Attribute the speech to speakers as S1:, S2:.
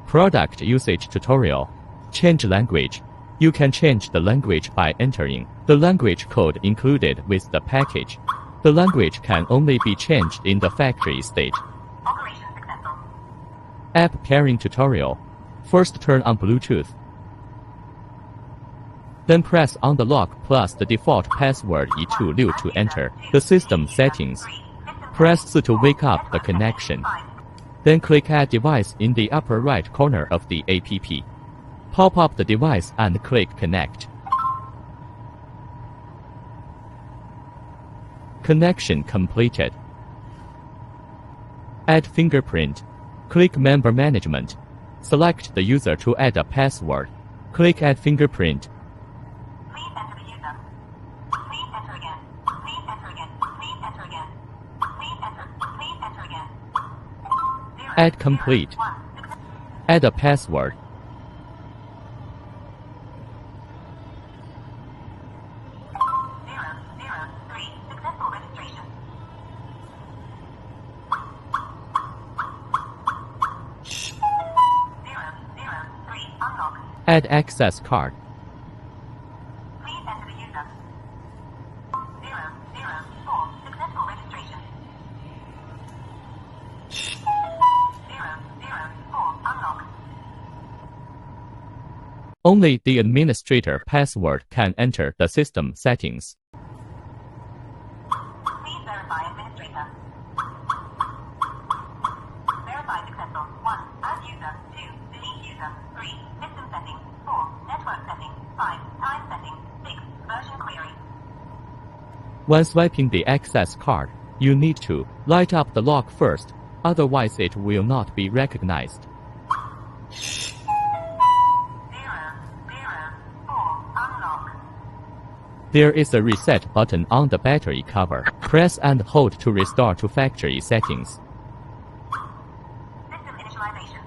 S1: Product usage tutorial. Change language. You can change the language by entering the language code included with the package. The language can only be changed in the factory state.
S2: Operation successful.
S1: App pairing tutorial. First turn on Bluetooth. Then press on the lock plus the default password E26 to enter the system settings. Press S to wake up the connection. Then click Add Device in the upper right corner of the app. Pop up the device and click Connect. Connection completed. Add fingerprint. Click Member Management. Select the user to add a password. Click Add Fingerprint.
S2: Please enter the user. Please enter again. Please enter again. Please enter again. Please enter. Please enter again. 0,
S1: Add complete.
S2: 1.
S1: Add a password.
S2: 003. Successful registration. 003. Unlock.
S1: Add access card.
S2: Please enter the user. 004. Successful registration. 004. Unlock.
S1: Only the administrator password can enter the system settings.
S2: Please verify administrator. Verify successful. 1. Add user. 2. Delete user. 3. System settings. 4. Network settings. 5. Time settings. 6. Version query.
S1: When swiping the access card, you need to light up the lock first, otherwise it will not be recognized.
S2: 004. Unlock.
S1: There is a reset button on the battery cover. Press and hold to restore to factory settings.
S2: System initialization.